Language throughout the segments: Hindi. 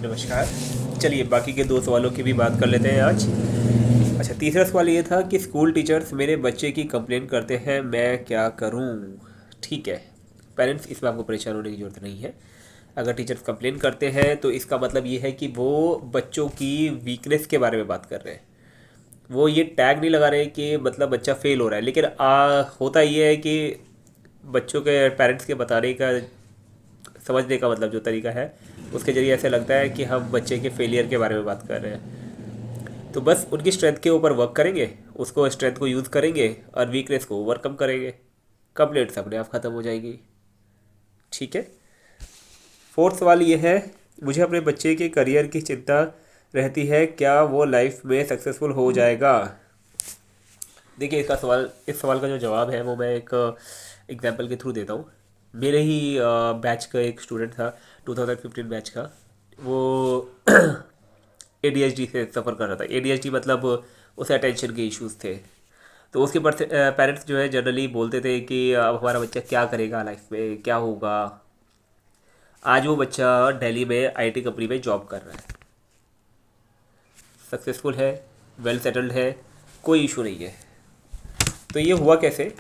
नमस्कार। चलिए बाकी के दो सवालों की भी बात कर लेते हैं आज। अच्छा, तीसरा सवाल ये था कि स्कूल टीचर्स मेरे बच्चे की कंप्लेंट करते हैं, मैं क्या करूं। ठीक है, पेरेंट्स इसमें आपको परेशान होने की ज़रूरत नहीं है। अगर टीचर्स कंप्लेन करते हैं तो इसका मतलब ये है कि वो बच्चों की वीकनेस के बारे में बात कर रहे हैं। वो ये टैग नहीं लगा रहे कि मतलब बच्चा फेल हो रहा है, लेकिन होता ये है कि बच्चों के पेरेंट्स के बताने का, समझने का मतलब जो तरीका है, उसके ज़रिए ऐसा लगता है कि हम बच्चे के फेलियर के बारे में बात कर रहे हैं। तो बस उनकी स्ट्रेंथ के ऊपर वर्क करेंगे, उसको स्ट्रेंथ को यूज़ करेंगे और वीकनेस को ओवरकम करेंगे, कंप्लेंट्स अपने आप ख़त्म हो जाएगी। ठीक है। फोर्थ सवाल ये है, मुझे अपने बच्चे के करियर की चिंता रहती है, क्या वो लाइफ में सक्सेसफुल हो जाएगा। देखिए, इस सवाल का जो जवाब है वो मैं एक एग्जांपल के थ्रू देता हूँ। मेरे ही बैच का एक स्टूडेंट था, 2015 बैच का। वो एडीएचडी से सफ़र कर रहा था। एडीएचडी मतलब उसे अटेंशन के इश्यूज थे। तो उसके पेरेंट्स जो है जनरली बोलते थे कि अब हमारा बच्चा क्या करेगा लाइफ में, क्या होगा। आज वो बच्चा दिल्ली में आईटी कंपनी में जॉब कर रहा है, सक्सेसफुल है, वेल सेटल्ड है, कोई इशू नहीं है। तो ये हुआ कैसे?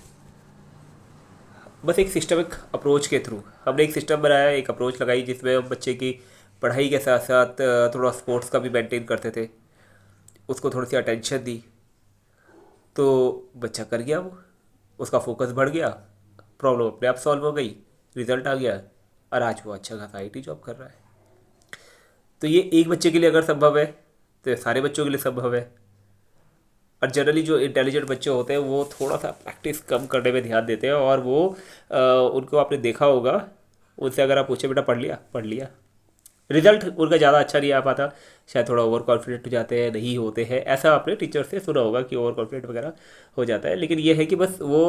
बस एक सिस्टमिक अप्रोच के थ्रू हमने एक सिस्टम बनाया, एक अप्रोच लगाई जिसमें हम बच्चे की पढ़ाई के साथ साथ थोड़ा स्पोर्ट्स का भी मेंटेन करते थे, उसको थोड़ी सी अटेंशन दी। तो बच्चा कर गया, वो उसका फोकस बढ़ गया, प्रॉब्लम अपने आप सॉल्व हो गई, रिजल्ट आ गया और आज वो अच्छा खासा आईटी जॉब कर रहा है। तो ये एक बच्चे के लिए अगर संभव है तो ये सारे बच्चों के लिए संभव है। और जनरली जो इंटेलिजेंट बच्चे होते हैं वो थोड़ा सा प्रैक्टिस कम करने में ध्यान देते हैं, और वो उनको आपने देखा होगा, उनसे अगर आप पूछे बेटा पढ़ लिया, रिजल्ट उनका ज़्यादा अच्छा नहीं आ पाता। शायद थोड़ा ओवर कॉन्फिडेंट हो जाते हैं, नहीं होते हैं, ऐसा आपने टीचर से सुना होगा कि ओवर कॉन्फिडेंट वगैरह हो जाता है। लेकिन ये है कि बस वो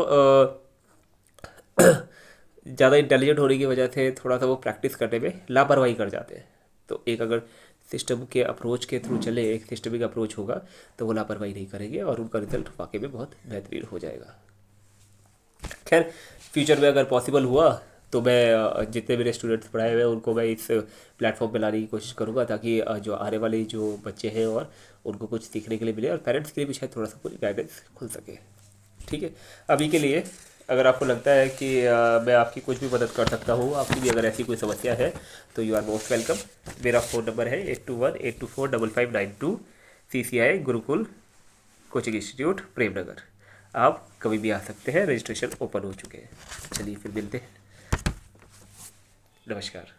ज़्यादा इंटेलिजेंट होने की वजह से थोड़ा सा वो प्रैक्टिस करने में लापरवाही कर जाते हैं। तो एक अगर सिस्टम के अप्रोच के थ्रू चले, एक सिस्टमिक अप्रोच होगा, तो वो लापरवाही नहीं करेंगे और उनका रिजल्ट वाकई में बहुत बेहतरीन हो जाएगा। खैर, फ्यूचर में अगर पॉसिबल हुआ तो मैं जितने मेरे स्टूडेंट्स पढ़ाए हुए हैं उनको मैं इस प्लेटफॉर्म पे लाने की कोशिश करूँगा, ताकि जो आने वाले जो बच्चे हैं और उनको कुछ सीखने के लिए मिले, और पेरेंट्स के लिए भी शायद थोड़ा सा कुछ गाइडेंस खुल सके। ठीक है। अभी के लिए अगर आपको लगता है कि मैं आपकी कुछ भी मदद कर सकता हूँ, आपकी भी अगर ऐसी कोई समस्या है, तो यू आर मोस्ट वेलकम। मेरा फ़ोन नंबर है 8218245592, CCI Gurukul coaching institute Premnagar. आप कभी भी आ सकते हैं, रजिस्ट्रेशन ओपन हो चुके हैं। चलिए फिर मिलते हैं। नमस्कार।